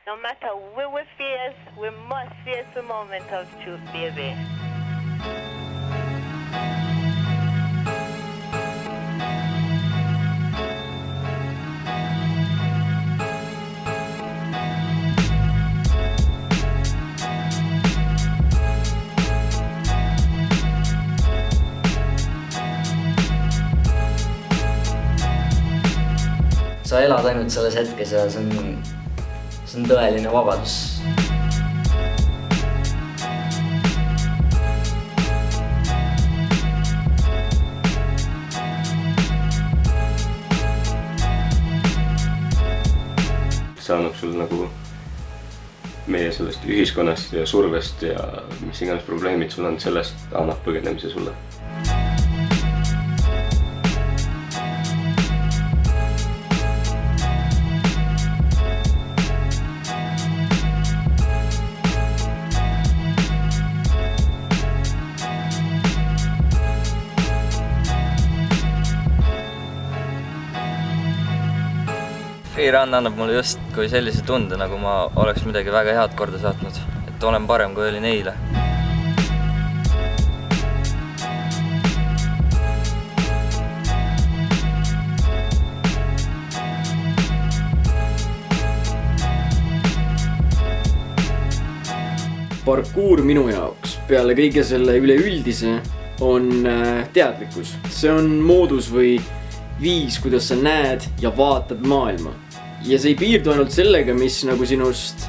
No matter where we face, we must face the moment of truth, baby. Sa elad ainult selles hetkes ja see on tõeline vabadus. See annab sul nagu meie sellest ühiskonnast ja survest ja mis iganes probleemid sul on, sellest annab põgenemise sulle. Freerun annab mulle just kui sellise tunde, nagu ma oleks midagi väga head korda saatnud, et olen parem kui olin eile. Parkour minu jaoks peale kõige selle üleüldise on teadlikkus. See on moodus või viis, kuidas sa näed ja vaatad maailma. Ja see ei piirdu ainult sellega, mis nagu sinust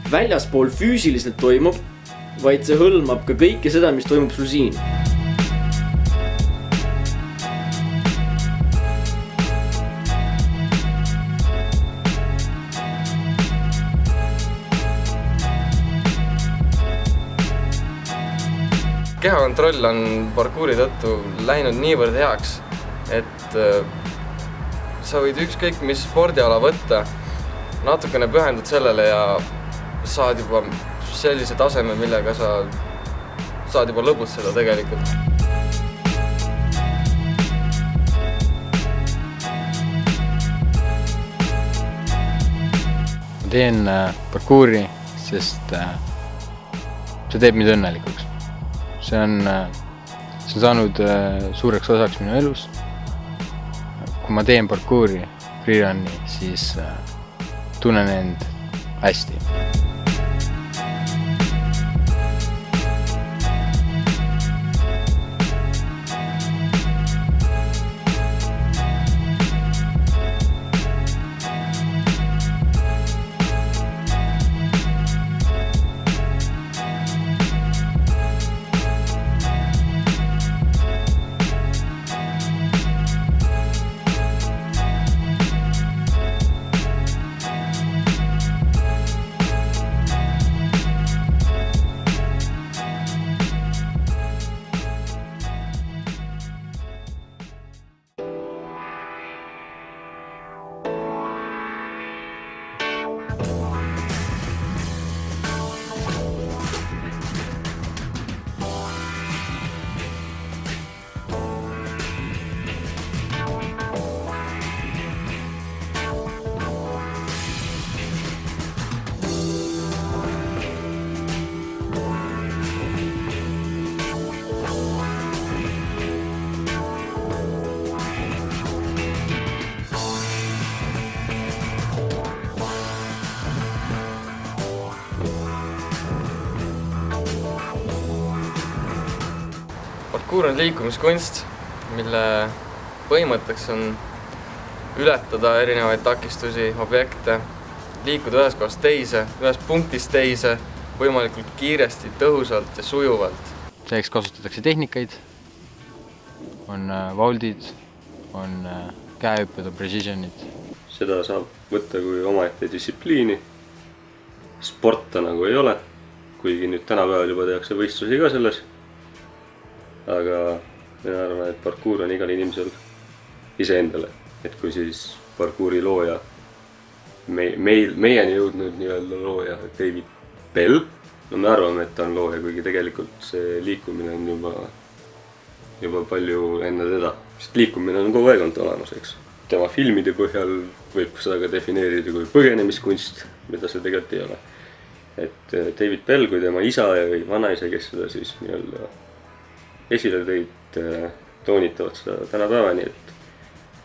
väljaspool füüsiliselt toimub, vaid see hõlmab ka kõike seda, mis toimub sul siin. Kehakontroll on parkouri tõttu läinud niivõrd heaks, et sa võid ükskõik mis spordiala võtta, natukene pühendud sellele ja saad juba sellise taseme, millega sa saad juba lõbutseda tegelikult. Ma teen parkouri, sest see teeb mind õnnelikuks. See on saanud suureks osaks minu elus. Kui ma teen parkouri, freerunni, siis tunnen end hästi. Parkour on liikumiskunst, mille põhimõtteks on ületada erinevaid takistusi, objekte, liikuda ühest kohast teise, ühest punktist teise, võimalikult kiiresti, tõhusalt ja sujuvalt. Selleks kasutatakse tehnikaid, on vaultid, on käehüpped, on precisionid. Seda saab võtta kui omaette distsipliini. Sporta nagu ei ole, kuigi nüüd tänapäeval juba tehakse võistlusi ka selles. Aga mina arvan, et parkour on igal inimesel iseendale. Et kui siis parkouri looja, meieni jõudnud nii-öelda looja David Bell, no me arvame, et ta on looja, kuigi tegelikult see liikumine on juba palju enne teda. Sest liikumine on kogu aeg olnud olemas, eks. tema filmide põhjal võib seda ka defineerida kui põgenemiskunst, mida see tegelikult ei ole. Et David Bell kui tema isa ja vanaisa, kes seda siis nii-öelda esile tõid, toonitavad seda tänapäevani, et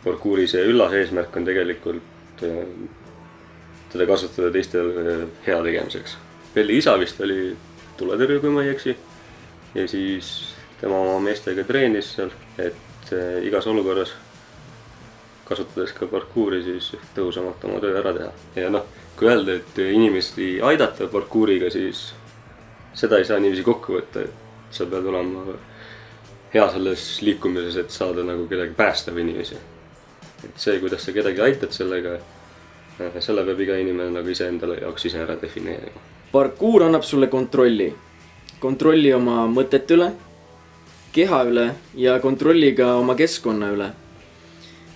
parkuuri see üllas eesmärk on tegelikult teda kasutada teistel hea tegemiseks. Belli isa vist oli tuletõrje, kui ma ei eksi, ja siis tema oma meestega treenis seal, et igas olukorras kasutades ka parkuuri siis tõhusamalt oma töö ära teha. Ja kui öelda, et inimesi aidata parkuuriga, siis seda ei saa niiviisi kokku võtta, et sa pead olema hea selles liikumises, et saada nagu kedagi päästa või niiviisi. Et see, kuidas sa kedagi aitad sellega, selle peab iga inimene nagu ise endale jaoks ise ära defineerima. Parkuur annab sulle kontrolli. Kontrolli oma mõtete üle, keha üle ja kontrolli ka oma keskkonna üle.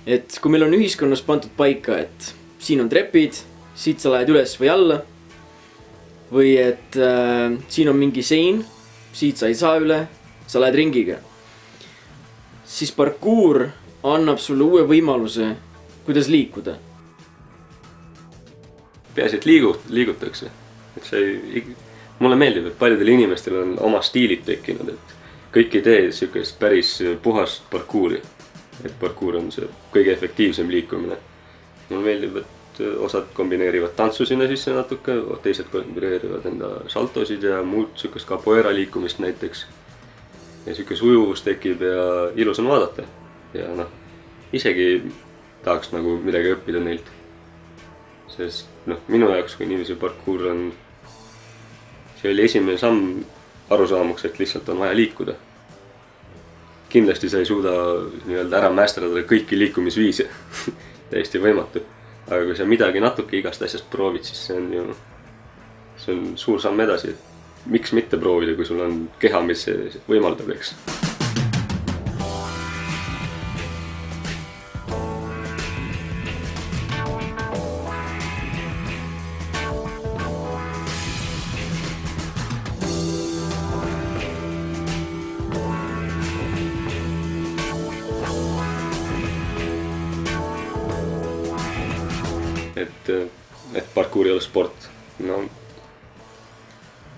Et kui meil on ühiskonnas pandud paika, et siin on trepid, siit sa lähed üles või alla, või et siin on mingi sein, siit sa ei saa üle, sa lähed ringiga, siis parkuur annab sulle uue võimaluse, kuidas liikuda. Peaasi, et liigutakse. Et mulle meeldib, et paljudel inimestel on oma stiilid tekkinud, et kõik ei tee sükest päris puhast parkuuri. Et parkuur on see kõige efektiivsem liikumine. Mulle meeldib, et osad kombineerivad tantsu sinna sisse natuke, teised kombineerivad enda saltosid ja muud sükest capoeira liikumist näiteks. Ja sükes ujuvus tekib ja ilus on vaadata. Ja isegi tahaks nagu midagi õppida neilt. Sest minu jaoks, kui niiviisi parkuur on, see oli esimene samm arusaamuks, et lihtsalt on vaja liikuda. Kindlasti sa ei suuda nii-öelda ära mästerdada kõiki liikumisviise, täiesti võimatu. Aga kui sa midagi natuke igast asjast proovid, siis see on suur samm edasi. Miks mitte proovida, kui sul on keha, mis see võimaldab, eks? Et parkuur ei ole sport.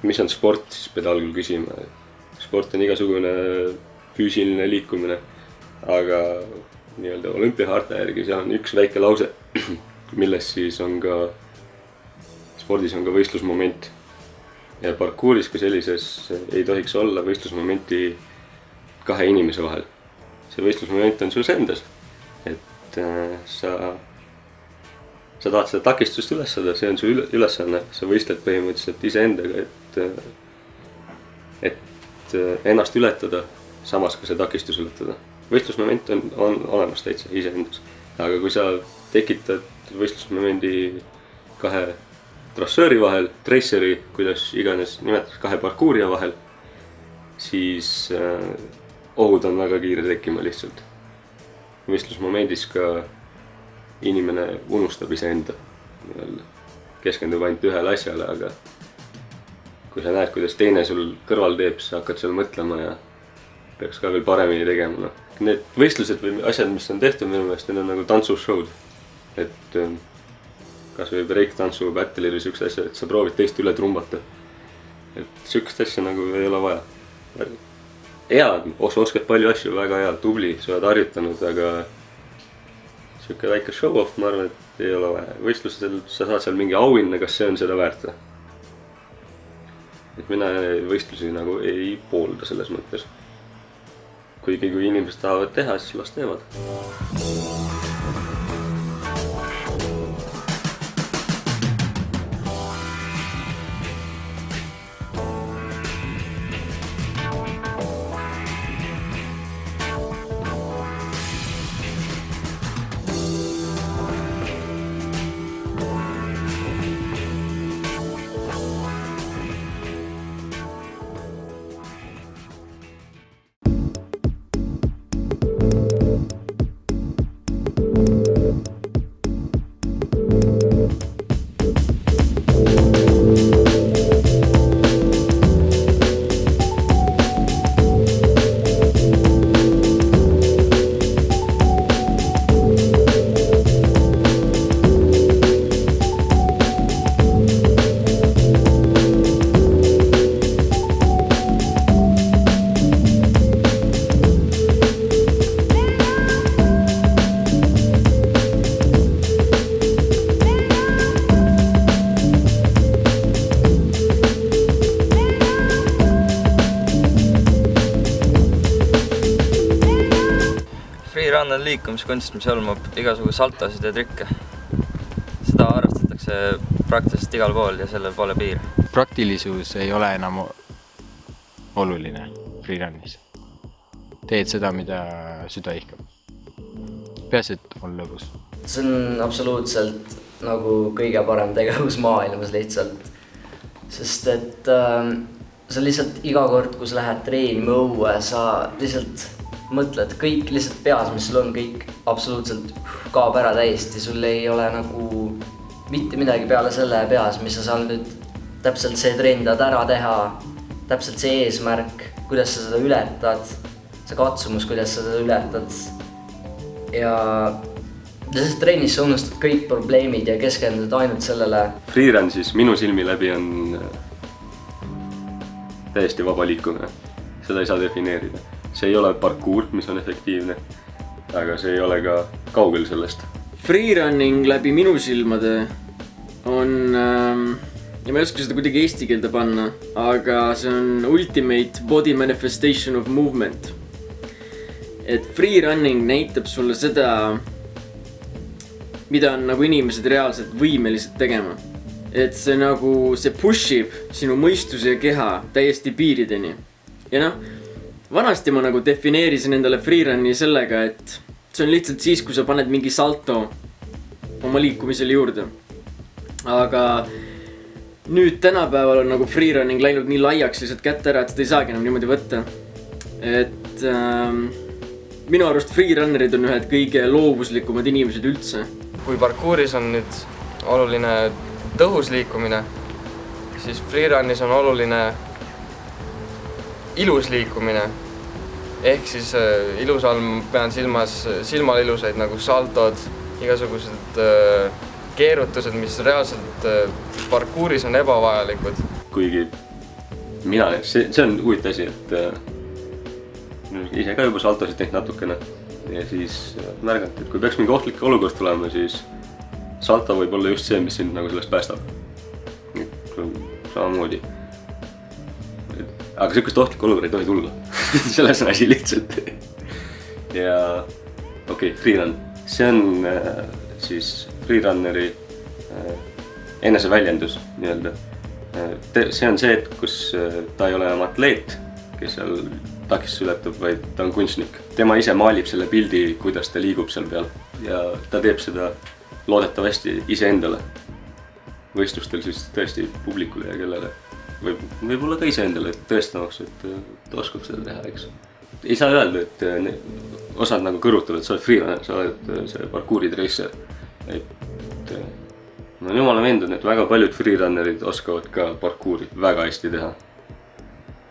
Mis on sport, siis pead algul küsima. Sport on igasugune füüsiline liikumine, aga nii-öelda olümpiaharta järgi seal on üks väike lause, milles siis on ka, spordis on ka võistlusmoment. Ja parkuuris kui sellises ei tohiks olla võistlusmomenti kahe inimese vahel. See võistlusmoment on sul endas, et sa tahad seda takistust ülesada, see on su ülesanne, sa võistled põhimõtteliselt iseendaga, et ennast ületada, samas ka see takistus ületada. Võistlusmoment on olemas täitsa iseendas, aga kui sa tekitad võistlusmomendi kahe trassööri vahel, traceri, kuidas iganes nimetas, kahe parkuurija vahel, siis ohud on väga kiire tekkima lihtsalt. Võistlusmomendis ka inimene unustab iseenda, keskendub ainult ühele asjale, aga kui sa näed, kuidas teine sul kõrval teeb, sa hakkad seal mõtlema ja peaks ka veel paremini tegema. Need võistlused või asjad, mis on tehtud minu meelest, need on nagu tantsushowd. Et kas või break-tantsu battle või sükse asja, et sa proovid teist üle trumbata. Et sükest asja nagu ei ole vaja. Hea, oskad palju asju, väga hea, tubli, sa oled harjutanud, aga siuke väike show-off, ma arvan, et ei ole vaja. Võistlusel sa saad seal mingi auhinna, kas see on seda väärt. Et mina võistlusi nagu ei poolda selles mõttes. Kuigi kui inimesed tahavad teha, siis las teevad. Freerun on liikumiskunst, mis hõlmab igasugu saltosid ja trikke. Seda harrastatakse praktiliselt igal pool ja sellel pole piir. Praktilisus ei ole enam oluline freerunis. Teed seda, mida süda ihkab. Peaasi, et on lõbus. See on absoluutselt nagu kõige parem tegevus maailmas lihtsalt. Sest et sa lihtsalt iga kord, kui sa lähed treenima õue, sa lihtsalt mõtled kõik lihtsalt peas, mis sul on, kõik absoluutselt kaob ära täiesti. Sul ei ole nagu mitte midagi peale selle peas, mis sa saad nüüd täpselt see trenn tahad ära teha, täpselt see eesmärk, kuidas sa seda ületad, see katsumus, kuidas sa seda ületad. Ja selles trennis sa unustad kõik probleemid ja keskendud ainult sellele. Freerun siis minu silmi läbi on täiesti vaba liikumine. Seda ei saa defineerida. See ei ole parkour, mis on efektiivne, aga see ei ole ka kaugel sellest. Freerunning läbi minu silmade on, ja ma ei oska seda kuidagi eesti keelde panna, aga see on ultimate body manifestation of movement. Et freerunning näitab sulle seda, mida on nagu inimesed reaalselt võimelised tegema. Et see nagu, see pushib sinu mõistuse ja keha täiesti piirideni. Ja noh, vanasti ma nagu defineerisin endale freerunni sellega, et see on lihtsalt siis, kui sa paned mingi salto oma liikumisele juurde. Aga nüüd tänapäeval on nagu freerunning läinud nii laiaks lihtsalt kätte ära, et seda ei saagi enam niimoodi võtta. Et minu arust freerunnerid on ühed kõige loovuslikumad inimesed üldse. Kui parkouris on nüüd oluline tõhus liikumine, siis freerunis on oluline ilus liikumine. Ehk siis ilus all pean silmas silmal ilusaid nagu saltod, igasugused keerutused, mis reaalselt parkouris on ebavajalikud. Kuigi see on huvitav asi, et ise ka juba saltosid tehnud natukene. Ja siis märganud, et kui peaks mingi ohtlik olukord tulema, siis salto võib olla just see, mis sind nagu sellest päästab. Samamoodi. Aga sellist ohtlikku olukord ei tohi tulla. Selles on asi lihtsalt. Ja freerun. See on siis freerunneri eneseväljendus nii-öelda. See on see, et kus ta ei ole enam atleet, kes seal takistus ületab, vaid ta on kunstnik. Tema ise maalib selle pildi, kuidas ta liigub seal peal. Ja ta teeb seda loodetavasti ise endale. Võistlustel siis tõesti publikule ja kellele. Võib-olla ka ise endale tõestamaks, et ta oskab seda teha, eks. Ei saa öelda, et osad nagu kõrutavad, et sa oled freerunner, sa oled see parkouri tracer. Ma olen jumala veendunud, et väga paljud freerunnerid oskavad ka parkouri väga hästi teha.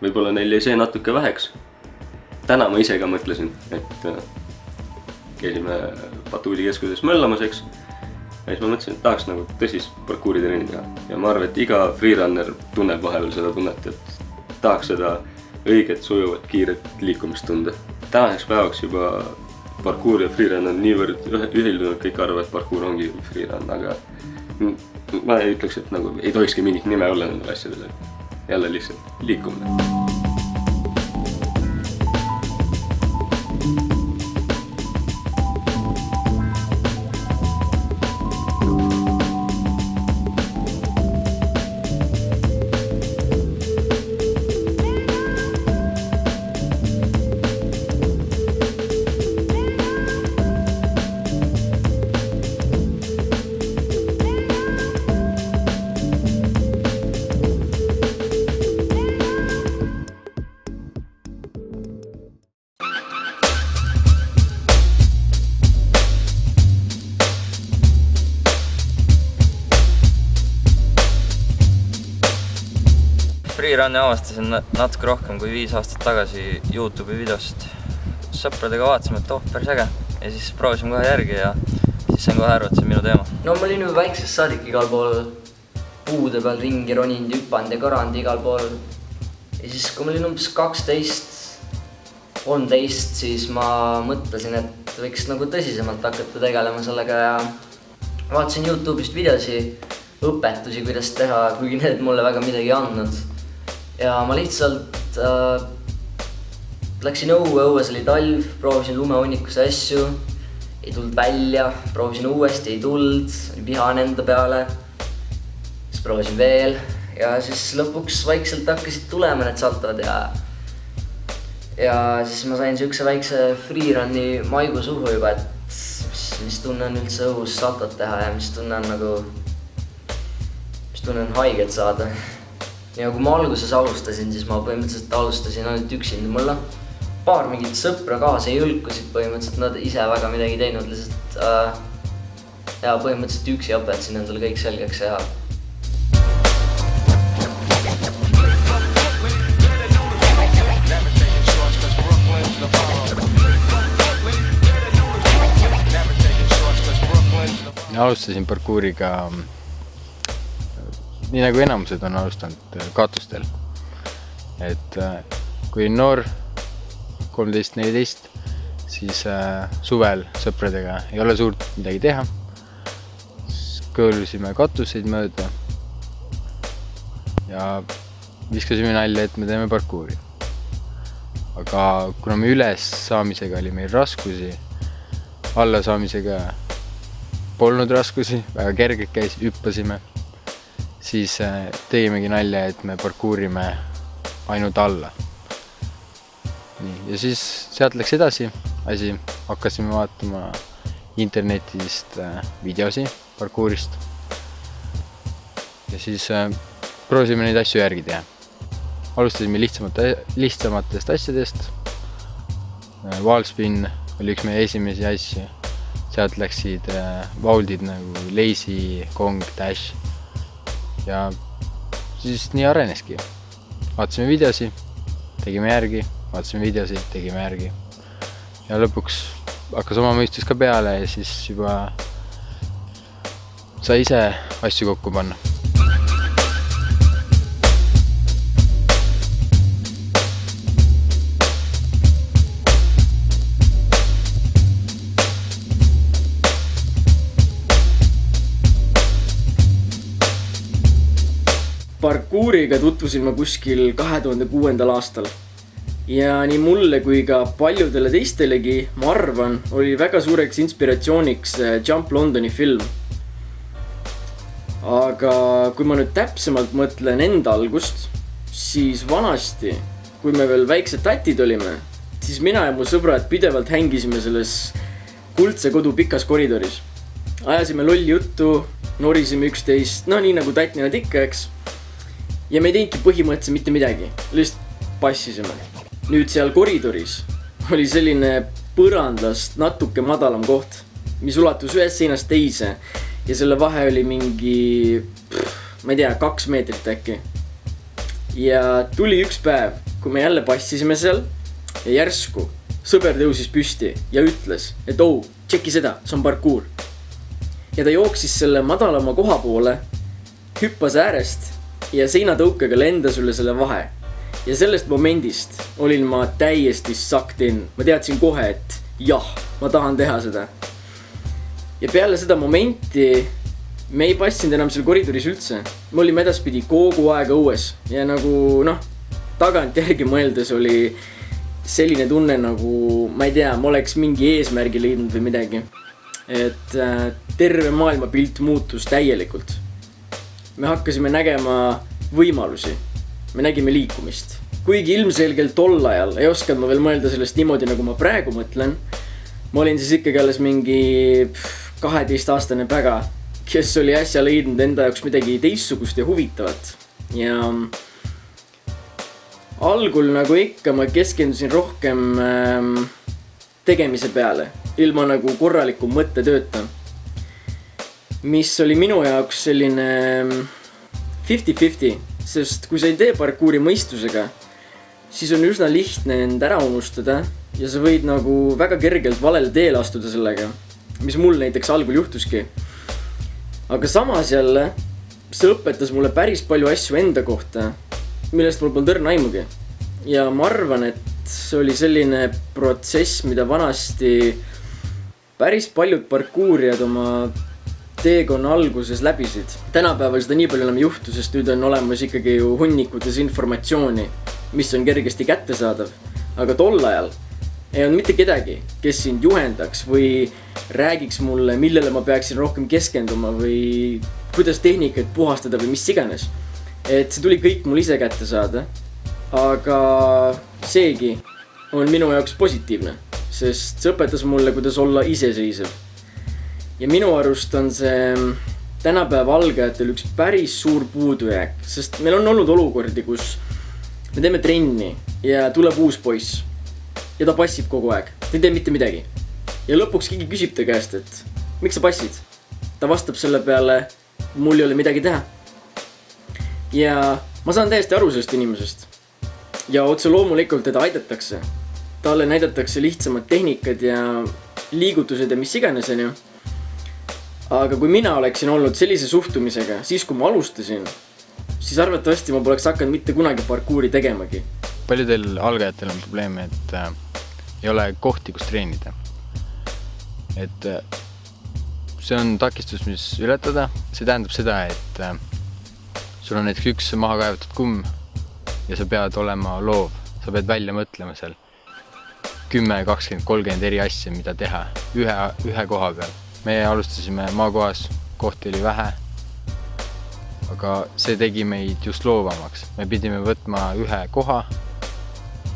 Võib-olla neil jäi see natuke väheks. Täna ma ise ka mõtlesin, et käisime patuulikeskuses möllamas, eks. Ja siis ma mõtlesin, et tahaks nagu tõsist parkouri trenni teha. Ja ma arvan, et iga freerunner tunneb vahepeal seda tunnet, et tahaks seda õiget, sujuvat, kiiret liikumist tunda. Tänaseks päevaks juba parkour ja freerun on niivõrd ühildunud, kõik arvavad, et parkour ongi freerun, aga ma ei ütleks, et nagu ei tohikski mingit nime olla nendele asjadele. Jälle lihtsalt liikumine. Freerunni avastasin natuke rohkem kui 5 aastat tagasi YouTube'i videost. Sõpradega vaatasime, et päris äge. Ja siis proovisime kohe järgi ja siis sain kohe aru, et see on minu teema. No ma olin ju väiksest saadik igal pool puude peal ringi roninud, hüpanud ja karanud igal pool. Ja siis kui ma olin umbes 12-13, siis ma mõtlesin, et võiks nagu tõsisemalt hakata tegelema sellega ja vaatasin YouTube'ist videosi, õpetusi, kuidas teha, kuigi need mulle väga midagi ei andnud. Ja ma lihtsalt läksin õues oli talv, proovisin lumehunnikus asju, ei tulnud välja, proovisin uuesti, ei tulnud, oli vihane enda peale, siis proovisin veel ja siis lõpuks vaikselt hakkasid tulema need saltod ja siis ma sain siukse väikse freerun'i maigu suhu juba, et mis tunne on üldse õhus saltot teha ja mis tunne on haiget saada. Ja kui ma alguses alustasin, siis ma põhimõtteliselt alustasin ainult üksinda. Mul paar mingit sõpra kaasa ei jõlkusid põhimõtteliselt, nad ise väga midagi teinud, lihtsalt ja põhimõtteliselt üksi õpetasin endale kõik selgeks ja alustasin parkuuriga nii nagu enamused on alustanud katustel. Et kui noor 13-14, siis suvel sõpradega ei ole suurt midagi teha. Kõõlusime katuseid mööda ja viskasime nalja, et me teeme parkuuri. Aga kuna me üles saamisega oli meil raskusi, alla saamisega polnud raskusi, väga kergelt käis, hüppasime, siis tegimegi nalja, et me parkuurime ainult alla. Nii, ja siis sealt läks edasi asi, hakkasime vaatama internetist videosi parkuurist ja siis proovisime neid asju järgi teha. Alustasime lihtsamatest asjadest. Wallspin oli üks meie esimesi asju. Sealt läksid vaudid nagu Lazy, Kong, Dash ja siis nii areneski. Vaatasime videosi, tegime järgi, vaatasime videosi, tegime järgi ja lõpuks hakkas oma mõistus ka peale ja siis juba sai ise asju kokku panna. Parkuuriga tutvusin ma kuskil 2006. aastal ja nii mulle kui ka paljudele teistelegi, ma arvan, oli väga suureks inspiratsiooniks Jump Londoni film. Aga kui ma nüüd täpsemalt mõtlen enda algust, siis vanasti, kui me veel väiksed tatid olime, siis mina ja mu sõbrad pidevalt hängisime selles Kuldse kodu pikas koridoris. Ajasime lolli juttu, norisime üksteist, no nii nagu tatnina ikka, eks. Ja me ei teinudki põhimõtteliselt mitte midagi, lihtsalt passisime. Nüüd seal koridoris oli selline põrandast natuke madalam koht, mis ulatus ühest seinast teise ja selle vahe oli mingi, ma ei tea, 2 meetrit äkki. Ja tuli üks päev, kui me jälle passisime seal ja järsku sõber tõusis püsti ja ütles, et tšeki seda, see on parkuur. Ja ta jooksis selle madalama koha poole, hüppas äärest ja seinatõukega lendas üle selle vahe. Ja sellest momendist olin ma täiesti sucked in. Ma teadsin kohe, et jah, ma tahan teha seda. Ja peale seda momenti me ei passinud enam seal koridoris üldse. Me olime edaspidi kogu aeg õues ja nagu tagant järgi mõeldes oli selline tunne nagu, ma ei tea, ma oleks mingi eesmärgi leidnud või midagi. Et terve maailma pilt muutus täielikult. Me hakkasime nägema võimalusi, me nägime liikumist. Kuigi ilmselgelt tol ajal ei oskanud ma veel mõelda sellest niimoodi, nagu ma praegu mõtlen. Ma olin siis ikkagi alles mingi 12-aastane päga, kes oli äsja leidnud enda jaoks midagi teistsugust ja huvitavat. Ja algul nagu ikka ma keskendusin rohkem tegemise peale, ilma nagu korraliku mõttetööta. Mis oli minu jaoks selline 50-50, sest kui sa ei tee parkuuri mõistusega, siis on üsna lihtne end ära unustada ja sa võid nagu väga kergelt valele teele astuda sellega, mis mul näiteks algul juhtuski. Aga samas jälle, see õpetas mulle päris palju asju enda kohta, millest mul polnud õrna aimugi. Ja ma arvan, et see oli selline protsess, mida vanasti päris paljud parkuurijad oma teekonna alguses läbisid. Tänapäeval seda nii palju enam juhtu, sest nüüd on olemas ikkagi ju hunnikutes informatsiooni, mis on kergesti kättesaadav. aga tol ajal ei olnud mitte kedagi, kes sind juhendaks või räägiks mulle, millele ma peaksin rohkem keskenduma või kuidas tehnikaid puhastada või mis iganes. Et see tuli kõik mul ise kätte saada, aga seegi on minu jaoks positiivne, sest see õpetas mulle, kuidas olla iseseisev. Ja minu arust on see tänapäeva algajatel üks päris suur puudujääk, sest meil on olnud olukordi, kus me teeme trenni ja tuleb uus poiss ja ta passib kogu aeg, ta ei tee mitte midagi. Ja lõpuks keegi küsib ta käest, et miks sa passid? Ta vastab selle peale, mul ei ole midagi teha. Ja ma saan täiesti aru sellest inimesest. Ja otse loomulikult teda aidatakse. Talle näidatakse lihtsamad tehnikad ja liigutused ja mis iganes on ju. Aga kui mina oleksin olnud sellise suhtumisega, siis kui ma alustasin, siis arvatavasti ma poleks hakanud mitte kunagi parkuuri tegemagi. Paljudel algajatel on probleeme, et ei ole kohti, kus treenida. Et see on takistus, mis ületada. See tähendab seda, et sul on näiteks üks maha kaevatud kumm ja sa pead olema loov. Sa pead välja mõtlema seal 10, 20, 30 eri asja, mida teha ühe koha peal. Me alustasime maakohas, kohti oli vähe, aga see tegi meid just loovamaks. Me pidime võtma ühe koha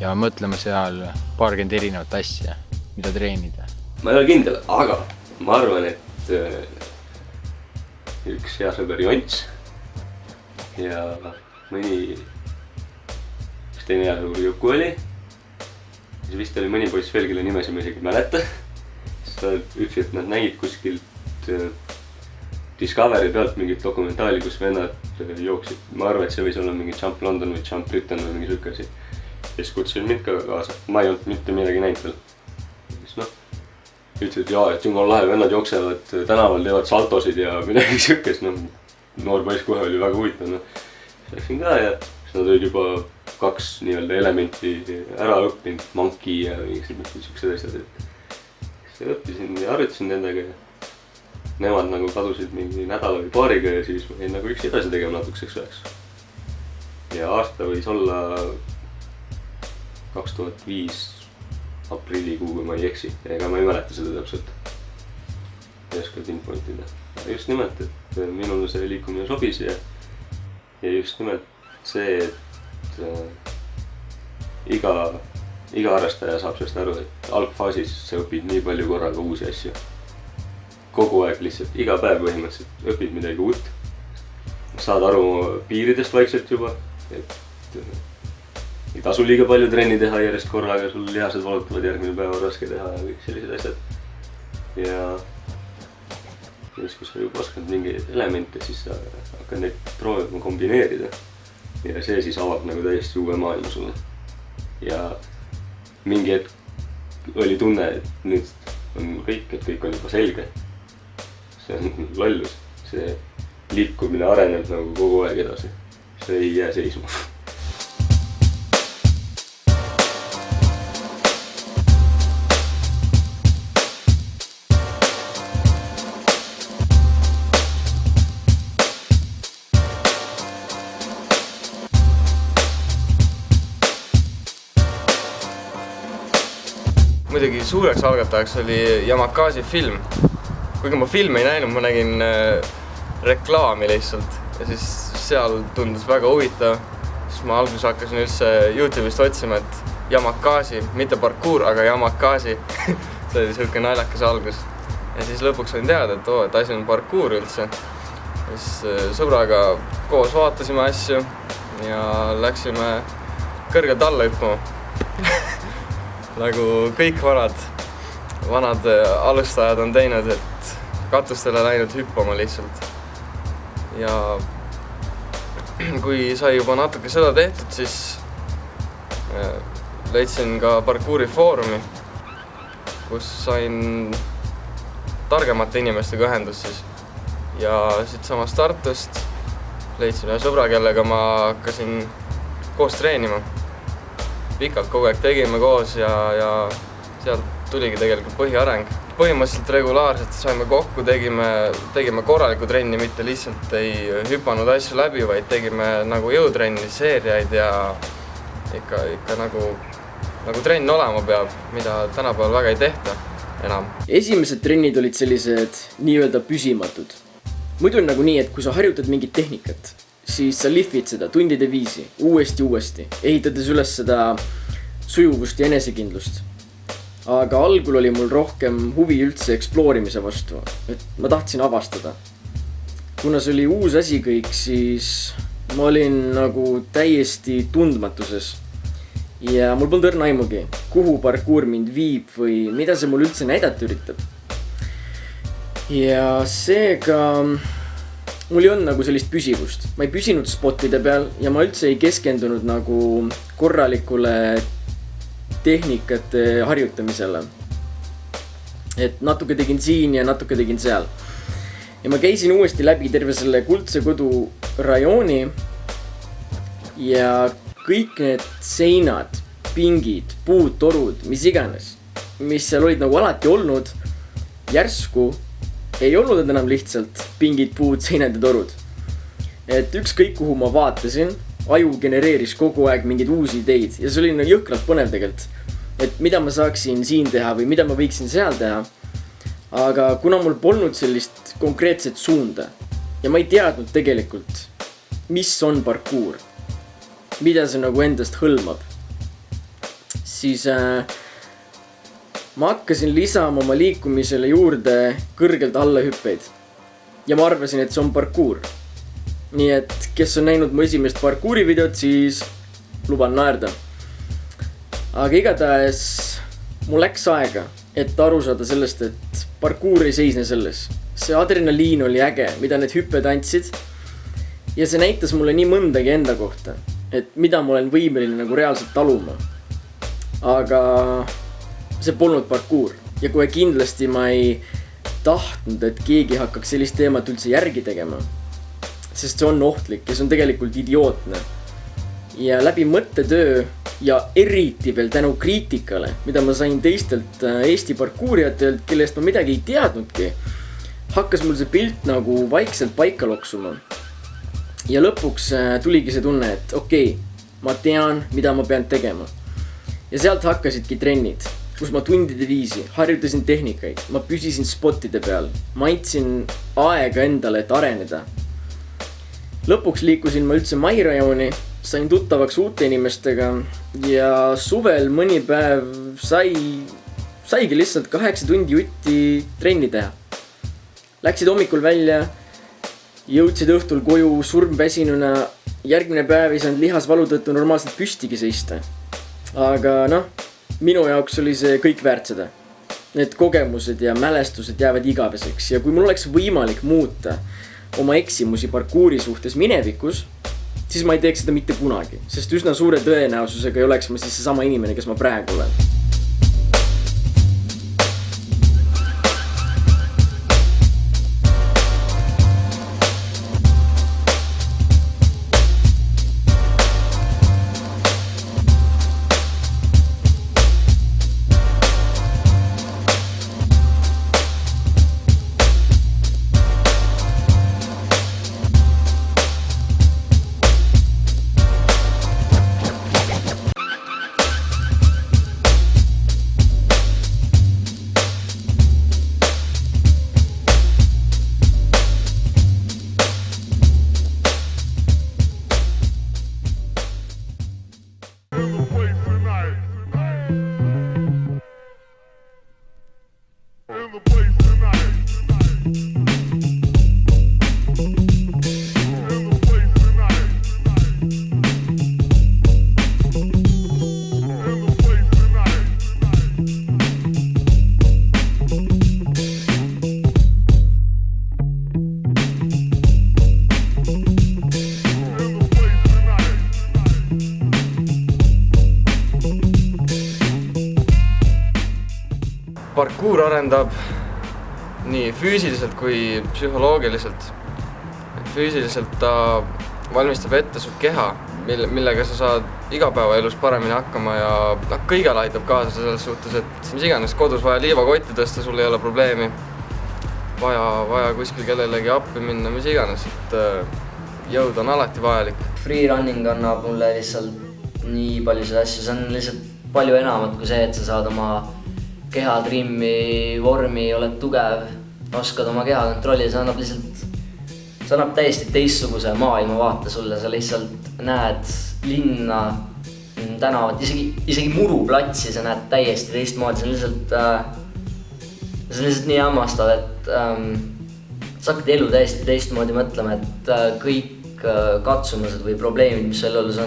ja mõtlema seal paarkümmend erinevat asja, mida treenida. Ma ei ole kindel, aga ma arvan, et üks hea sõber Jonts ja mõni üks teine hea sõber Juku oli. Siis vist oli mõni poiss veel, kelle nimesid ma isegi mäleta. Sa ütles, et nad nägid kuskilt Discovery pealt mingit dokumentaali, kus vennad jooksid. Ma arvan, et see võis olla mingi Jump London või Jump Britain või mingi sükasi. Ja siis kutsusin mind ka kaasa. Ma ei olnud mitte midagi näinud veel. Siis ütlesid, et jumal lahe, vennad jooksevad tänaval, teevad saltosid ja midagi sükes. Noor poiss kohe oli väga huvitav. Siis läksin ka ja siis nad olid juba 2 nii-öelda elementi ära õppinud. Monkey ja mingisugused sükesed asjad. Siis õppisin ja harjutasin nendega ja nemad nagu kadusid mingi nädala või paariga ja siis ma jäin nagu üks edasi tegema natukeseks ajaks. Ja aasta võis olla 2005 aprillikuu, kui ma ei eksi. Ega ma ei mäleta seda täpselt. Ei oska pinpointida. Just nimelt, et minul see liikumine sobis ja just nimelt see, et iga harrastaja saab sellest aru, et algfaasis sa õpid nii palju korraga uusi asju. Kogu aeg lihtsalt, iga päev põhimõtteliselt õpid midagi uut. Saad aru piiridest vaikselt juba, et ei tasu liiga palju trenni teha järjest korraga, sul lihased valutavad järgmine päev on raske teha ja kõik sellised asjad. Ja siis, kui sa juba oskad mingeid elemente, siis sa hakkad neid proovima kombineerida. Ja see siis avab nagu täiesti uue maailma sulle. Ja mingi hetk oli tunne, et nüüd on kõik, et kõik on juba selge. See on lollus. See liikumine areneb nagu kogu aeg edasi. See ei jää seisma. Muidugi suureks algatajaks oli Yamakasi film. Kuigi ma filmi ei näinud, ma nägin reklaami lihtsalt. Ja siis seal tundus väga huvitav. Siis ma alguses hakkasin üldse YouTube'ist otsima, et Yamakasi, mitte parkour, aga Yamakasi. See oli selline naljakas algus. Ja siis lõpuks sain teada, et asi on parkour üldse. Ja siis sõbraga koos vaatasime asju ja läksime kõrgelt alla hüppama. Nagu kõik vanad alustajad on teinud, et katustele läinud hüppama lihtsalt. Ja kui sai juba natuke seda tehtud, siis leidsin ka parkouri foorumi, kus sain targemate inimestega ühendust siis. Ja siit samast Tartust leidsin ühe sõbra, kellega ma hakkasin koos treenima. Pikalt kogu aeg tegime koos ja sealt tuligi tegelikult põhiareng. Põhimõtteliselt regulaarselt saime kokku, tegime korralikku trenni, mitte lihtsalt ei hüpanud asju läbi, vaid tegime nagu jõutrenni, seeriaid ja ikka nagu nagu trenn olema peab, mida tänapäeval väga ei tehta enam. Esimesed trennid olid sellised nii-öelda püsimatud. Muidu on nagu nii, et kui sa harjutad mingit tehnikat, siis sa lihvid seda tundide viisi uuesti, ehitades üles seda sujuvust ja enesekindlust. Aga algul oli mul rohkem huvi üldse eksploorimise vastu, et ma tahtsin avastada. Kuna see oli uus asi kõik, siis ma olin nagu täiesti tundmatuses. Ja mul polnud õrna aimugi, kuhu parkour mind viib või mida see mul üldse näidata üritab. Ja seega mul ei olnud nagu sellist püsivust. Ma ei püsinud spotide peal ja ma üldse ei keskendunud nagu korralikule tehnikate harjutamisele. Et natuke tegin siin ja natuke tegin seal. Ja ma käisin uuesti läbi terve selle Kuldse Kodu rajooni ja kõik need seinad, pingid, puud, torud, mis iganes, mis seal olid nagu alati olnud, järsku ei olnud enam lihtsalt pingid, puud, seinad ja torud. Et ükskõik kuhu ma vaatasin, aju genereeris kogu aeg mingeid uusi ideid ja see oli nagu jõhkralt põnev tegelikult. Et mida ma saaksin siin teha või mida ma võiksin seal teha. Aga kuna mul polnud sellist konkreetset suunda ja ma ei teadnud tegelikult, mis on parkour, mida see nagu endast hõlmab, siis ma hakkasin lisama oma liikumisele juurde kõrgelt alla hüppeid. Ja ma arvasin, et see on parkour. Nii et kes on näinud mu esimest parkouri videot, siis luban naerda. Aga igatahes mul läks aega, et aru saada sellest, et parkour ei seisne selles. See adrenaliin oli äge, mida need hüpped andsid. Ja see näitas mulle nii mõndagi enda kohta, et mida ma olen võimeline nagu reaalselt taluma. Aga see polnud parkour ja kohe kindlasti ma ei tahtnud, et keegi hakkaks sellist teemat üldse järgi tegema. Sest see on ohtlik ja see on tegelikult idiootne. Ja läbi mõttetöö ja eriti veel tänu kriitikale, mida ma sain teistelt Eesti parkourijatelt, kellest ma midagi ei teadnudki, hakkas mul see pilt nagu vaikselt paika loksuma. Ja lõpuks tuligi see tunne, et okei, ma tean, mida ma pean tegema. Ja sealt hakkasidki trennid, kus ma tundide viisi, harjutasin tehnikaid, ma püsisin spotide peal, ma andsin aega endale, et areneda. Lõpuks liikusin ma üldse Mai rajooni, sain tuttavaks uute inimestega ja suvel mõni päev saigi lihtsalt 8 tundi jutti trenni teha. Läksid hommikul välja, jõudsid õhtul koju surmväsinuna, järgmine päev ei saanud lihasvalu tõttu normaalselt püstigi seista. Aga minu jaoks oli see kõik väärt seda. Need kogemused ja mälestused jäävad igaveseks ja kui mul oleks võimalik muuta oma eksimusi parkouri suhtes minevikus, siis ma ei teeks seda mitte kunagi, sest üsna suure tõenäosusega ei oleks ma siis seesama inimene, kes ma praegu olen. Parkour arendab nii füüsiliselt kui psühholoogiliselt. Füüsiliselt ta valmistab ette su keha, millega sa saad igapäevaelus paremini hakkama ja kõigele aitab kaasa selles suhtes, et mis iganes kodus vaja liivakotti tõsta, sul ei ole probleemi. Vaja kuskil kellelegi appi minna, mis iganes, et jõud on alati vajalik. Freerunning annab mulle lihtsalt nii palju seda asju, see on lihtsalt palju enamat kui see, et sa saad oma keha trimmi, vormi, oled tugev, oskad oma keha kontrollida, see annab täiesti teistsuguse maailmavaate sulle, sa lihtsalt näed linna, tänavat, isegi muruplatsi sa näed täiesti teistmoodi, see on lihtsalt nii hammastav, et sa hakkad elu täiesti teistmoodi mõtlema, et kõik katsumused või probleemid, mis sul elus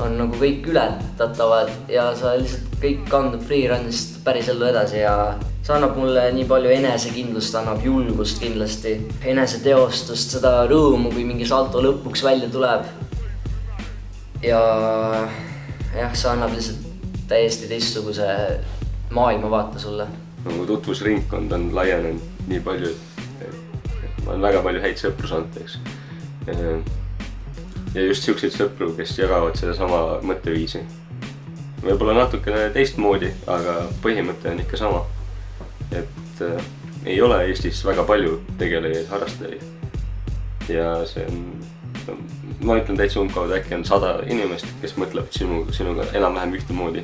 on nagu kõik ületatavad ja sa lihtsalt kõik kandub freerun'ist päris ellu edasi ja see annab mulle nii palju enesekindlust, annab julgust kindlasti, eneseteostust, seda rõõmu, kui mingi salto lõpuks välja tuleb. Ja jah, see annab lihtsalt täiesti teistsuguse maailmavaate sulle. Mu tutvusringkond on laienenud nii palju, et ma olen väga palju häid sõpru saanud, eks. Ja just siukseid sõpru, kes jagavad seda sama mõtteviisi. Võib-olla natukene teistmoodi, aga põhimõte on ikka sama. Et ei ole Eestis väga palju tegelejaid harrastajaid. Ja see on, ma ütlen täitsa umbkaudu, äkki on 100 inimest, kes mõtlevad sinuga enam-vähem ühtemoodi.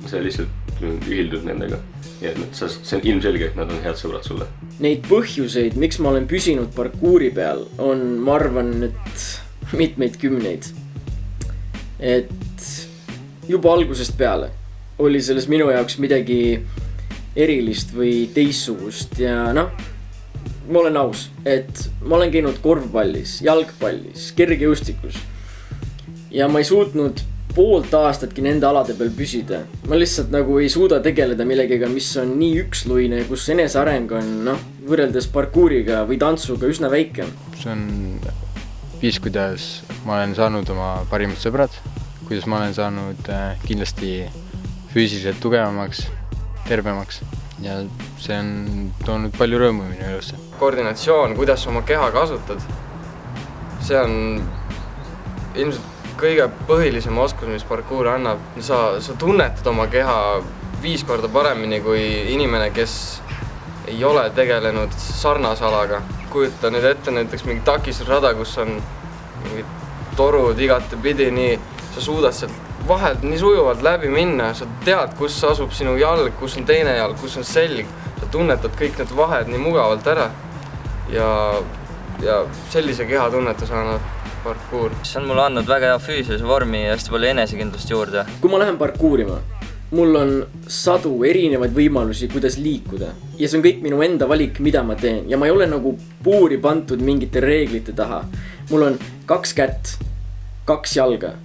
See lihtsalt ühildud nendega. Ja see on ilmselge, et nad on head sõbrad sulle. Neid põhjuseid, miks ma olen püsinud parkuuri peal, on, ma arvan, et mitmeid kümneid. Et juba algusest peale oli selles minu jaoks midagi erilist või teistsugust ja ma olen aus, et ma olen käinud korvpallis, jalgpallis, kergejõustikus ja ma ei suutnud poolt aastatki nende alade peal püsida. Ma lihtsalt nagu ei suuda tegeleda millegagi, mis on nii üksluine, kus eneseareng on võrreldes parkuuriga või tantsuga üsna väike. See on viis, kuidas ma olen saanud oma parimad sõbrad, kuidas ma olen saanud kindlasti füüsiliselt tugevamaks, tervemaks ja see on toonud palju rõõmu minu elusse. Koordinatsioon, kuidas oma keha kasutad, see on ilmselt kõige põhilisem oskus, mis parkuur annab. Sa tunnetad oma keha 5 korda paremini kui inimene, kes ei ole tegelenud sarnase alaga. Kujuta nüüd ette näiteks mingi takistusrada, kus on mingid torud igatepidi, nii sa suudad sealt vahelt nii sujuvalt läbi minna, sa tead, kus asub sinu jalg, kus on teine jalg, kus on selg, sa tunnetad kõik need vahed nii mugavalt ära ja sellise kehatunnetus annab parkuur. See on mulle andnud väga hea füüsilise vormi ja hästi palju enesekindlust juurde. Kui ma lähen parkuurima, mul on 100 erinevaid võimalusi, kuidas liikuda ja see on kõik minu enda valik, mida ma teen ja ma ei ole nagu puuri pantud mingite reeglite taha. Mul on 2 kätt, 2 jalga,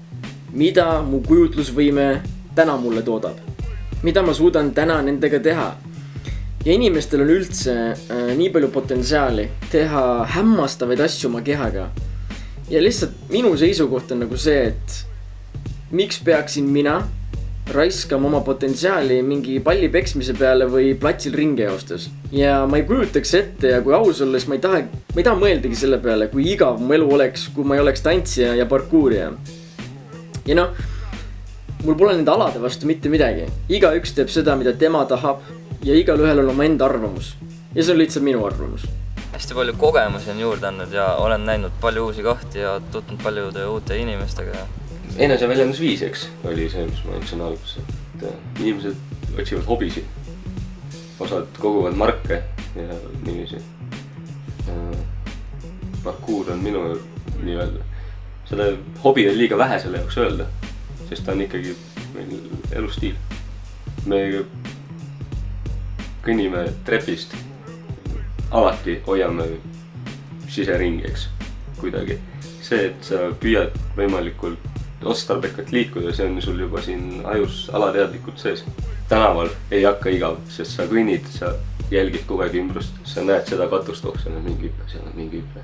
mida mu kujutlusvõime täna mulle toodab, mida ma suudan täna nendega teha. Ja inimestel on üldse nii palju potentsiaali teha hämmastavaid asju oma kehaga. Ja lihtsalt minu seisukoht on nagu see, et miks peaksin mina raiskama oma potentsiaali mingi palli peksmise peale või platsil ringi joostes. Ja ma ei kujutaks ette ja kui aus olles ma ei taha mõeldagi selle peale, kui igav mu elu oleks, kui ma ei oleks tantsija ja parkuurija. Ja mul pole nende alade vastu mitte midagi. Igaüks teeb seda, mida tema tahab ja igal ühel on oma enda arvamus. Ja see on lihtsalt minu arvamus. Hästi palju kogemusi on juurde andnud ja olen näinud palju uusi kohti ja tutvunud paljude uute inimestega. Eneseväljendusviis, eks, oli see, mis ma ütlesin alguses, et inimesed otsivad hobisi. Osad koguvad marke ja niiviisi. Parkuur on minu nii-öelda. Selle hobi on liiga vähe selle jaoks öelda, sest ta on ikkagi meil elustiil. Me kõnnime trepist, alati hoiame siseringi, eks, kuidagi. See, et sa püüad võimalikult otstarbekalt liikuda, see on sul juba siin ajus alateadlikult sees. Tänaval ei hakka igav, sest sa kõnnid, sa jälgid kogu aeg ümbrust, sa näed seda katust, seal on mingi hüppe, seal on mingi hüppe.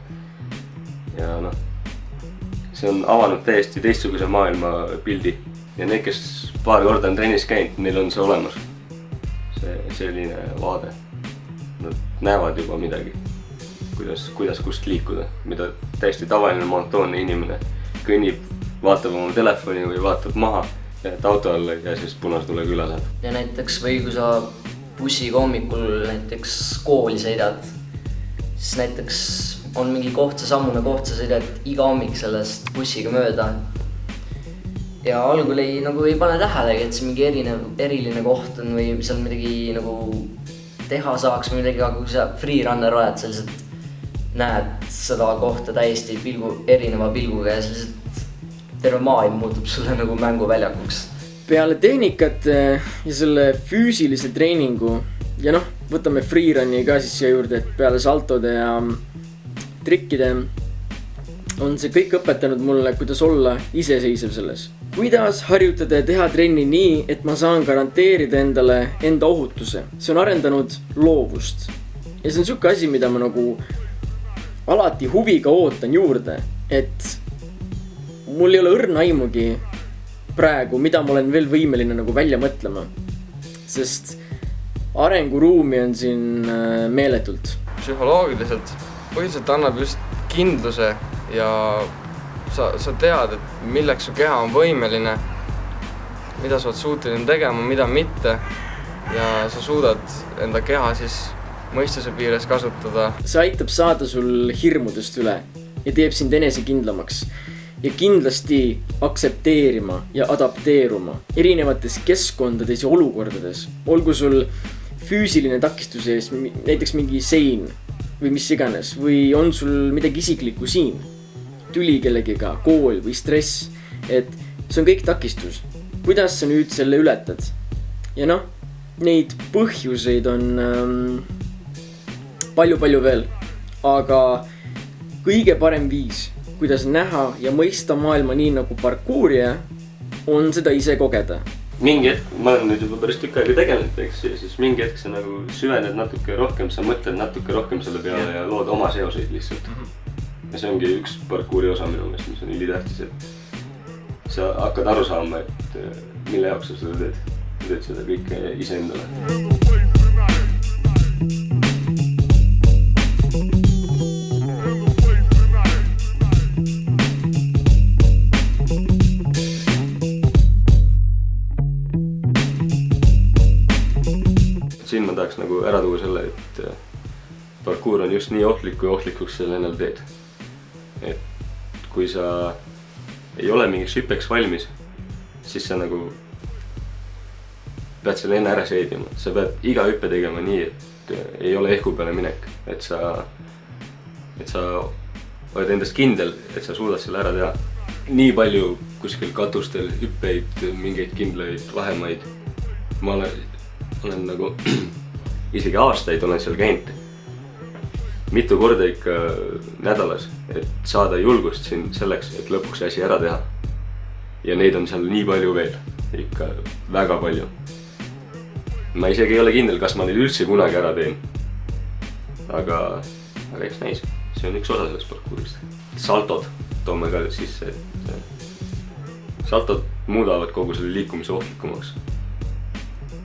Ja see on avanud täiesti teistsuguse maailma pildi ja need, kes paar korda on trennis käinud, neil on see olemas. See selline vaade. Nad näevad juba midagi, kuidas kust liikuda, mida täiesti tavaline monotoonne inimene kõnnib, vaatab oma telefoni või vaatab maha, jääd auto alla ja siis punase tulega üle läheb. Ja näiteks või kui sa bussiga hommikul näiteks kooli sõidad, siis näiteks on mingi koht, see sammune koht, sa sõidad iga hommik sellest bussiga mööda. ja algul ei pane tähelegi, et see mingi eriline koht on või seal midagi nagu teha saaks või midagi, aga kui sa freerunner oled, sa lihtsalt näed seda kohta täiesti erineva pilguga ja lihtsalt terve maailm muutub sulle nagu mänguväljakuks. Peale tehnikat ja selle füüsilise treeningu ja võtame freerunni ka siis siia juurde, et peale saltode ja trikkide on see kõik õpetanud mulle, kuidas olla iseseisev selles. Kuidas harjutada ja teha trenni nii, et ma saan garanteerida endale enda ohutuse. See on arendanud loovust. Ja see on siuke asi, mida ma nagu alati huviga ootan juurde, et mul ei ole õrna aimugi praegu, mida ma olen veel võimeline nagu välja mõtlema. Sest arenguruumi on siin meeletult. Psühholoogiliselt põhiliselt annab just kindluse ja sa tead, et milleks su keha on võimeline, mida sa oled suuteline tegema, mida mitte ja sa suudad enda keha siis mõistuse piires kasutada. See aitab saada sul hirmudest üle ja teeb sind enesekindlamaks ja kindlasti aktsepteerima ja adapteeruma erinevates keskkondades ja olukordades. Olgu sul füüsiline takistus ees, näiteks mingi sein või mis iganes, või on sul midagi isiklikku siin, tüli kellegiga, kool või stress, et see on kõik takistus. Kuidas sa nüüd selle ületad? Ja neid põhjuseid on palju veel, aga kõige parem viis, kuidas näha ja mõista maailma nii nagu parkuurija, on seda ise kogeda. Mingi hetk, ma olen nüüd juba päris tükk aega tegelenud, eks, ja siis mingi hetk sa nagu süvened natuke rohkem, sa mõtled natuke rohkem selle peale ja lood oma seoseid lihtsalt. Ja see ongi üks parkuuri osa minu meelest, mis on ülitähtis, et sa hakkad aru saama, et mille jaoks sa seda teed. Teed seda kõike iseendale. Siin ma tahaks nagu ära tuua selle, et parkuur on just nii ohtlik, kui ohtlikuks selle endal teed. Et kui sa ei ole mingiks hüppeks valmis, siis sa nagu pead selle enne ära seedima. Sa pead iga hüppe tegema nii, et ei ole ehku peale minek. Et sa oled endast kindel, et sa suudad selle ära teha. Nii palju kuskil katustel hüppeid, mingeid kindlaid vahemaid. Ma olen nagu isegi aastaid olen seal käinud. Mitu korda ikka nädalas, et saada julgust siin selleks, et lõpuks asi ära teha. Ja neid on seal nii palju veel, ikka väga palju. Ma isegi ei ole kindel, kas ma neid üldse kunagi ära teen. Aga eks näis, see on üks osa sellest parkuurist. Saltod toome ka sisse, et saltod muudavad kogu selle liikumise ohtlikumaks.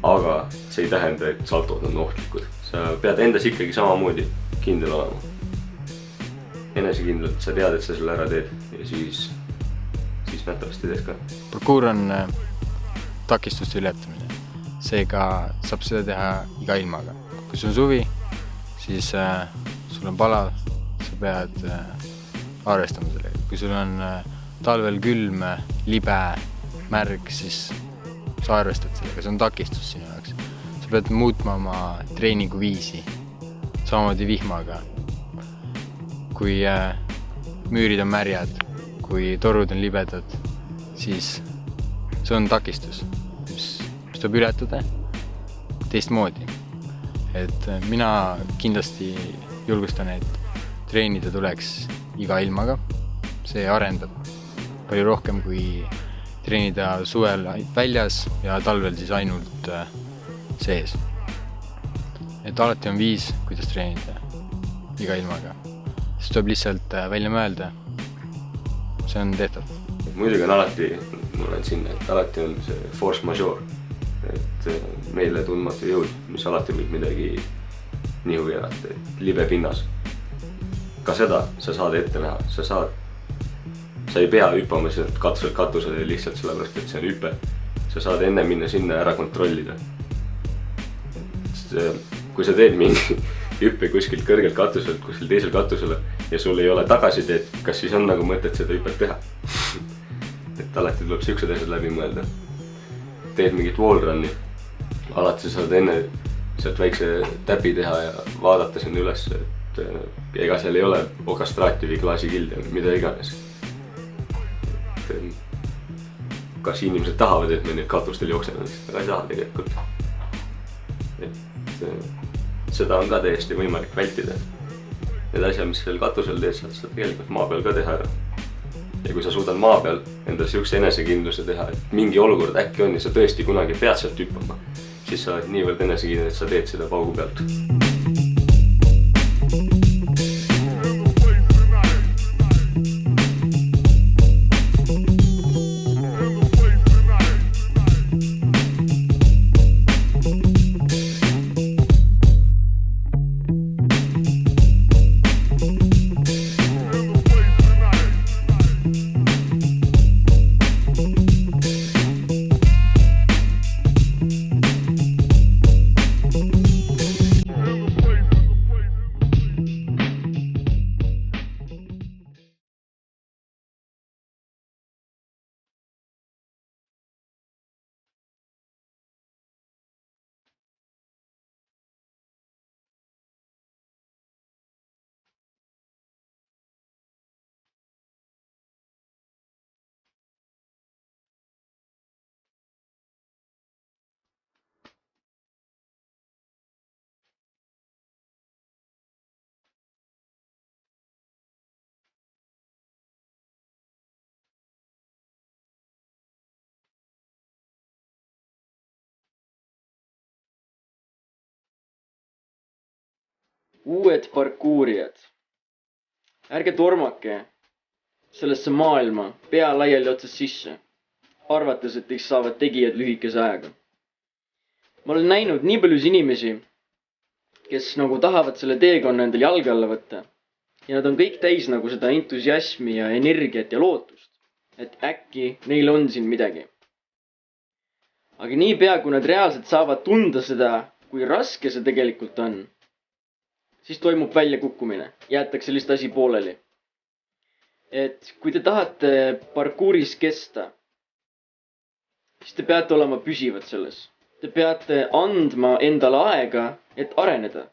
Aga see ei tähenda, et saltod on ohtlikud. Sa pead endas ikkagi samamoodi kindel olema. Enesekindlalt sa tead, et sa selle ära teed ja siis nähtavasti teed ka. Parkuur on takistuste ületamine. Seega saab seda teha iga ilmaga. Kui sul on suvi, siis sul on palav, sa pead arvestama sellega. Kui sul on talvel külm, libe, märg, siis sa arvestad sellega, see on takistus sinu jaoks. Sa pead muutma oma treeningu viisi, samamoodi vihmaga. Kui müürid on märjad, kui torud on libedad, siis see on takistus, mis tuleb ületada teistmoodi. Et mina kindlasti julgustan, et treenida tuleks iga ilmaga. See arendab palju rohkem kui treenida suvel väljas ja talvel siis ainult sees. Et alati on viis, kuidas treenida iga ilmaga. Siis tuleb lihtsalt välja mõelda. See on tehtav. Muidugi on alati, ma olen sinna, et alati on see force majeure. Et meile tundmatu jõud, mis alati võib midagi nihu keerata, et libe pinnas. Ka seda sa saad ette näha, sa ei pea hüppama sealt katusele lihtsalt sellepärast, et see on hüpe. Sa saad enne minna sinna ära kontrollida. Kui sa teed mingi hüppe kuskilt kõrgelt katuselt, kuskil teisel katusele ja sul ei ole tagasiteed, kas siis on nagu mõtet seda hüpet teha? Et alati tuleb siuksed asjad läbi mõelda. Teed mingit wallrun'i, alati sa saad enne sealt väikse täpi teha ja vaadata sinna üles, et ega seal ei ole okastraati või klaasikilde või mida iganes. Kas inimesed tahavad, et me nüüd katustel jookseme, aga ei taha tegelikult. Et seda on ka täiesti võimalik vältida. Need asjad, mis seal katusel teed, saad sa tegelikult maa peal ka teha ära. Ja kui sa suudad maa peal endale siukse enesekindluse teha, et mingi olukord äkki on ja sa tõesti kunagi pead sealt hüppama, siis sa oled niivõrd enesekindel, et sa teed seda paugu pealt. Uued parkuurijad. Ärge tormake sellesse maailma pea laiali otsast sisse, arvates, et teist saavad tegijad lühikese ajaga. Ma olen näinud nii paljus inimesi, kes nagu tahavad selle teekonna endale jalge alla võtta. Ja nad on kõik täis nagu seda entusiasmi ja energiat ja lootust, et äkki neil on siin midagi. Aga niipea, kui nad reaalselt saavad tunda seda, kui raske see tegelikult on, siis toimub väljakukkumine, jäetakse lihtsalt asi pooleli. Et kui te tahate parkuuris kesta, siis te peate olema püsivad selles. Te peate andma endale aega, et areneda.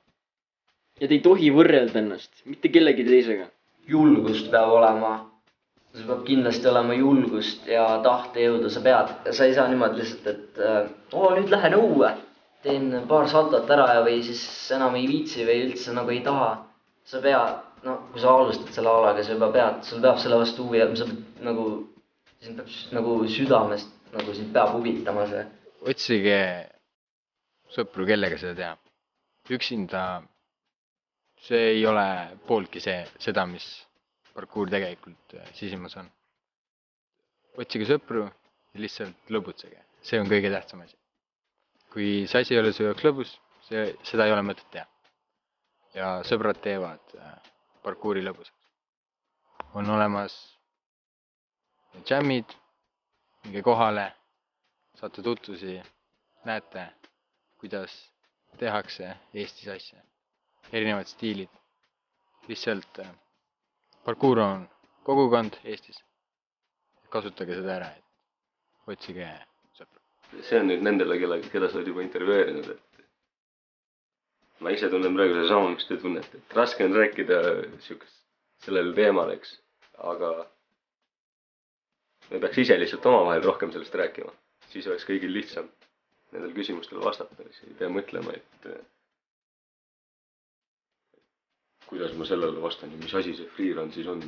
Ja te ei tohi võrrelda ennast, mitte kellegi teisega. Julgust peab olema. Sul peab kindlasti olema julgust ja tahtejõudu. Sa ei saa niimoodi lihtsalt, et nüüd lähen õue. Teen paar saltot ära või siis enam ei viitsi või üldse nagu ei taha. Sa pead, kui sa alustad selle alaga, sul peab selle vastu huvi, sa pead nagu südamest, nagu sind peab huvitama see. Otsige sõpru, kellega seda teha. Üksinda see ei ole pooltki seda, mis parkuur tegelikult sisimas on. Otsige sõpru ja lihtsalt lõbutsege. See on kõige tähtsam asi. Kui see asi ei ole su jaoks lõbus, seda ei ole mõtet teha. Ja sõbrad teevad parkuuri lõbusaks. On olemas džämmid, minge kohale, saate tutvusi, näete, kuidas tehakse Eestis asja. Erinevad stiilid. Lihtsalt parkuur on kogukond Eestis. Kasutage seda ära, et otsige sõpru. See on nüüd nendele, keda sa oled juba intervjueerinud, et ma ise tunnen praegu seda sama, mis te tunnete. Et raske on rääkida sellel teemal, eks, aga me peaks ise lihtsalt omavahel rohkem sellest rääkima. Siis oleks kõigil lihtsam nendel küsimustele vastata. Ei pea mõtlema, et kuidas ma sellele vastan ja mis asi see freerun siis on.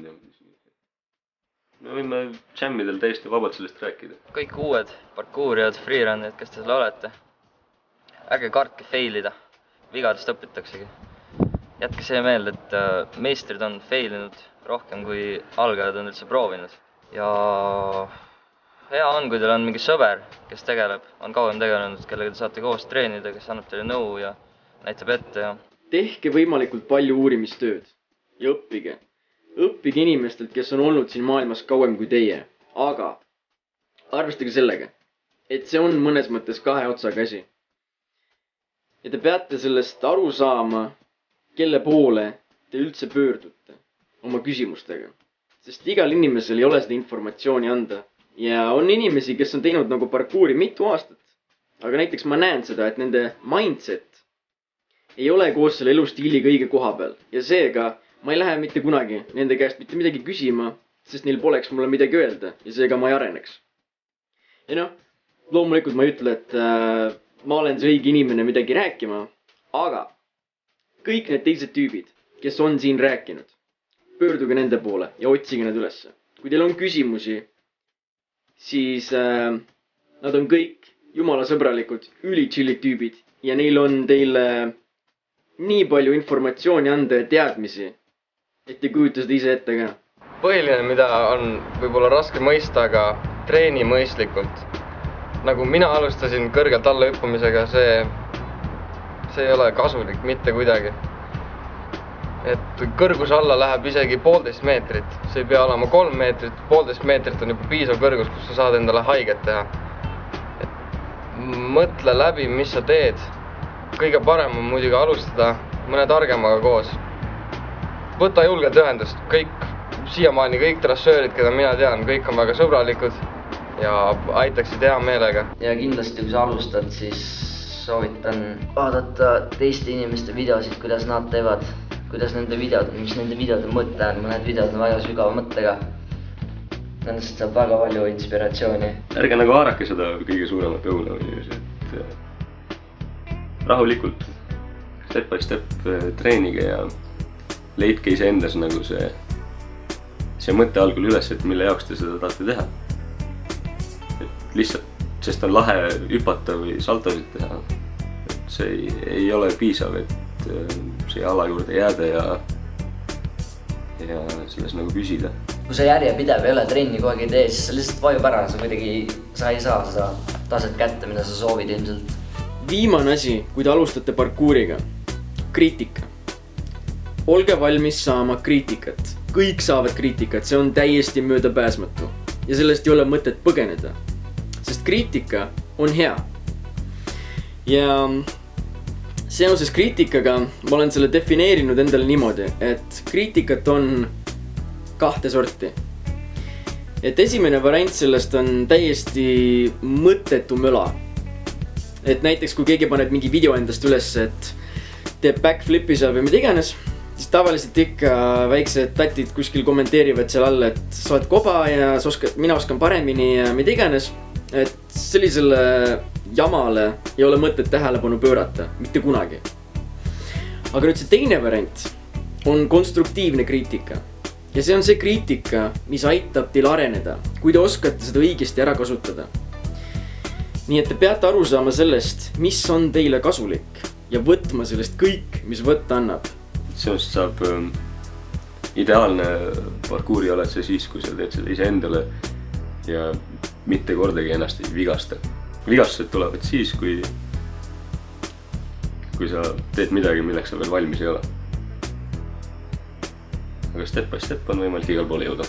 Me võime džämmidel täiesti vabalt sellest rääkida. Kõik uued parkuurijad, freerunid, kes te seal olete. Ärge kartke failida. Vigadest õpitaksegi. Jätke see meelde, et meistrid on failinud rohkem kui algajad on üldse proovinud. Ja hea on, kui teil on mingi sõber, kes on kauem tegelenud, kellega te saate koos treenida, kes annab teile nõu ja näitab ette. Ja tehke võimalikult palju uurimistööd ja õppige. Õppige inimestelt, kes on olnud siin maailmas kauem kui teie. Aga arvestage sellega, et see on mõnes mõttes kahe otsaga asi. Ja te peate sellest aru saama, kelle poole te üldse pöördute oma küsimustega. Sest igal inimesel ei ole seda informatsiooni anda ja on inimesi, kes on teinud nagu parkuuri mitu aastat. aga näiteks ma näen seda, et nende mindset ei ole koos selle elustiiliga õige koha peal ja seega ma ei lähe mitte kunagi nende käest mitte midagi küsima, sest neil poleks mulle midagi öelda ja seega ma ei areneks. ja noh, loomulikult ma ei ütle, et ma olen see õige inimene midagi rääkima, aga kõik need teised tüübid, kes on siin rääkinud, pöörduge nende poole ja otsige need ülesse. kui teil on küsimusi, siis nad on kõik jumala sõbralikud, üli-chillid tüübid ja neil on teile nii palju informatsiooni anda ja teadmisi, et ei kujuta seda ise ette ka. Põhiline, mida on võib-olla raske mõista, aga treeni mõistlikult. Nagu mina alustasin kõrgelt alla hüppamisega, see ei ole kasulik mitte kuidagi. Et kõrgus alla läheb isegi 1,5 meetrit. See ei pea olema 3 meetrit, 1,5 meetrit on juba piisav kõrgus, kus sa saad endale haiget teha. Et mõtle läbi, mis sa teed. Kõige parem on muidugi alustada mõne targemaga koos. Võta julgelt ühendust, siiamaani kõik trassöörid, keda mina tean, kõik on väga sõbralikud ja aitaksid hea meelega. Ja kindlasti, kui sa alustad, siis soovitan vaadata teiste inimeste videosid, kuidas nad teevad, kuidas mis nende videode mõte on. Mõned videod on väga sügava mõttega. Nendest saab väga palju inspiratsiooni. Ärge nagu haarake seda kõige suuremat õuna, et rahulikult, step by step treenige ja leidke ise endas nagu see mõte algul üles, et mille jaoks te seda tahate teha. Et lihtsalt, sest on lahe hüpata või saltosid teha. Et see ei ole piisav, et see ala juurde jääda ja selles nagu püsida. Kui sa järjepidev ei ole trenni kogu aeg ei tee, siis sa lihtsalt vajub ära, sa ei saa seda taset kätte, mida sa soovid ilmselt. Viimane asi, kui te alustate parkuuriga, kriitika. Olge valmis saama kriitikat. Kõik saavad kriitikat, see on täiesti möödapääsmatu. Ja sellest ei ole mõtet põgeneda. Sest kriitika on hea. Ja seoses kriitikaga ma olen selle defineerinud endale niimoodi, et kriitikat on 2 sorti. Et esimene variant sellest on täiesti mõttetu möla. Et näiteks kui keegi paneb mingi video endast üles, et teeb backflipi seal või mida iganes, siis tavaliselt ikka väiksed tatid kuskil kommenteerivad seal all, et sa oled koba ja mina oskan paremini ja mida iganes. Et sellisele jamale ei ole mõtet tähelepanu pöörata, mitte kunagi. Aga nüüd see teine variant on konstruktiivne kriitika. Ja see on see kriitika, mis aitab teil areneda, kui te oskate seda õigesti ära kasutada. Nii et te peate aru saama sellest, mis on teile kasulik ja võtma sellest kõik, mis võtta annab. Sellest saab ideaalne parkuuri oled sa siis, kui sa teed seda ise endale ja mitte kordagi ennast ei vigasta. Vigastused tulevad siis, kui sa teed midagi, milleks sa veel valmis ei ole. Aga step by step on võimalik igal poole jõuda.